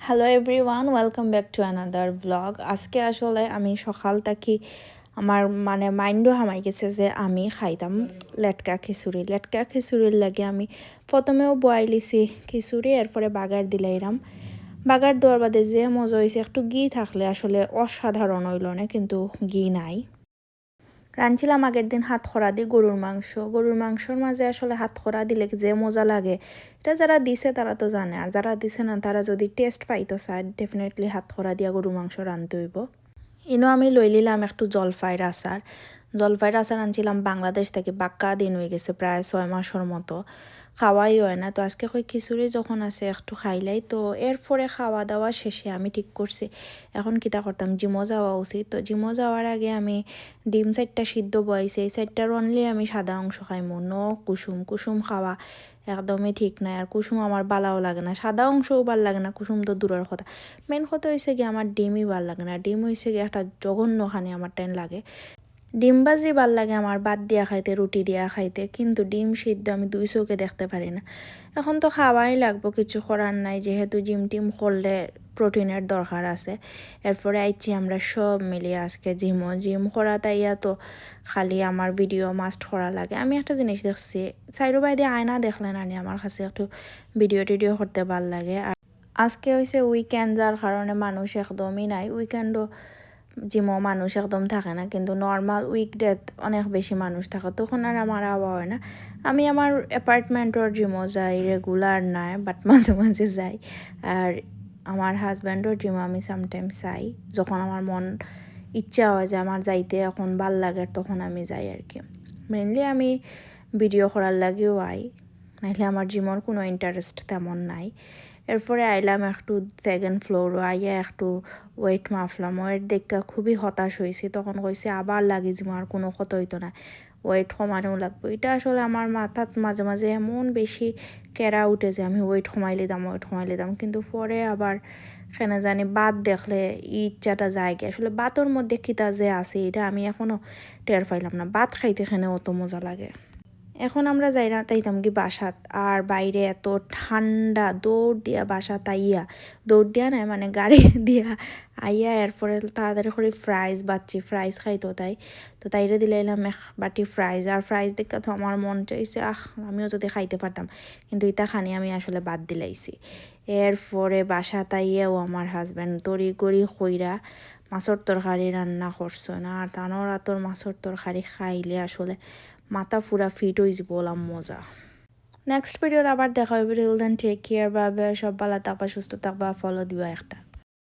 Hello everyone, welcome back to another vlog. আজকে আসলে আমি সকাল থেকে আমার মাইন্ডও হামাই গেছে যে আমি খাইতাম লেটকা খিচুড়ির লাগে আমি প্রথমেও বয়াইলিছি খিচুড়ি, এরপরে বাগার দিলাইরাম। বাগার দেওয়ার বাদে যে মজা হয়েছে, একটু ঘি থাকলে আসলে অসাধারণ হইল না, কিন্তু ঘি নাই। রাঁধছিলাম আগের দিন হাতখরা দিয়ে গরুর মাংসর মাঝে আসলে হাতখরা দিলে যে মজা লাগে, এটা যারা দিছে তারা তো জানে, আর যারা দিছে না তারা যদি টেস্ট পাইতো চায় ডেফিনেটলি হাতখরা দিয়া গরুর মাংস রাঁধতে হইব। ইনো আমি লই নিলাম একটু জলফাইয়ের আচার আনছিলাম বাংলাদেশ থেকে, বাক্কা দিন হয়ে গেছে, প্রায় 6 মাসের মতো খাওয়াই হয় না। তো আজকে কই খিচুড়ি যখন আছে একটু খাইলাই, তো এরপরে খাওয়া দাওয়া শেষে আমি ঠিক করছি এখন কিতা করতাম, জিমো যাওয়া উচিত। তো জিমো যাওয়ার আগে আমি ডিম 4টা সিদ্ধ বয়াইছি, এই 4টার অনলি আমি সাদা অংশ খাইমু, কুসুম খাওয়া একদমই ঠিক নাই। আর কুসুম আমার বালাও লাগে না, সাদা অংশও ভাল লাগে না, কুসুম তো দূরের কথা। মেন কথা হয়েছে কি আমার ডিমই ভাল লাগে না, ডিম হয়েছে কি একটা জঘন্যখানি আমার টাইম লাগে। ডিম ভাজি ভাল লাগে আমার ভাত দিয়া খাইতে, রুটি দিয়া খাইতে, কিন্তু ডিম সিদ্ধ আমি 2 চোখে দেখতে পারি না। এখন তো খাওয়াই লাগবো, কিছু করার নাই, যেহেতু জিম টিম করলে প্রোটিনের দরকার আছে। এরপরে আইছি আমরা সব মিলিয়ে আজকে জিম করা, তাইয়া তো খালি আমার ভিডিও মাস্ট করা লাগে। আমি একটা জিনিস দেখছি, চাইরো বাইদে আয়না দেখলে না আমার কাছে একটু ভিডিও টিডিও করতে ভাল লাগে। আর আজকে হয়েছে উইকেন্ড, যার কারণে মানুষ একদমই নাই। উইকেন্ডও জিমও মানুষ একদম থাকে না, কিন্তু নর্মাল উইকডেত অনেক বেশি মানুষ থাকে, তখন আর আমার আওয়া হয় না। আমি আমার অ্যাপার্টমেন্টর জিমও যাই, রেগুলার নয় বাট মাঝে মাঝে যাই। আর আমার হাজব্যান্ডর জিমও আমি সামটাইমস যাই, যখন আমার মন ইচ্ছা হয় যে আমার যাইতে এখন ভাল লাগে, তখন আমি যাই আর কি। মেনলি আমি ভিডিও করার লাগেও আই, নাহলে আমার জিমর কোনো ইন্টারেস্ট তেমন নাই। এরপরে আইলাম একটু 2nd ফ্লোরও, আইয়া একটু ওয়েট মাফলাম। ওয়েট দেখা খুবই হতাশ হয়েছি, তখন কইছে আবার লাগি জিম, আর কোনো কত হইতো না, ওয়েট কমানো লাগবো। এটা আসলে আমার মাথাত মাঝে মাঝে এমন বেশি কেরা উঠে যে আমি ওয়েট কমাইলে দাম, কিন্তু পরে আবার কেন জানি বাত দেখলে ইচ্ছাটা যায় কি, আসলে বাতর মধ্যে কিতা যে আছে এটা আমি এখনও টের পাইলাম না। বাত খাইতে এখানে অত মজা লাগে। এখন আমরা যাই না তাইতাম কি বাসাত, আর বাইরে এত ঠান্ডা, দৌড় দিয়া নাই গাড়ি দিয়া আইয়া, এরপরে তাড়াতাড়ি করে ফ্রাইজ খাইতো তাই। তো তাইরে দিলাইলাম এক বাটি ফ্রাইজ, আর ফ্রাইজ দেখা তো আমার মন চাইছে আমিও যদি খাইতে পারতাম, কিন্তু ইটা খানি আমি আসলে বাদ দিলাইছি। এরপরে বাসা তাইয়াও আমার হাজব্যান্ড তরি গড়ি কইরা মাছর তরকারি রান্না করছো না, আর তানোর রাতর মাছর তরকারি খাইলে আসলে মাথা পুরা ফিট হয়ে যাব, বললাম মজা। নেক্সট ভিডিওতে আবার দেখা হবে, টিল দেন টেক কেয়ার, বা সব ভালো থাকবা, সুস্থ থাকবা, ফলো দিবা একটা।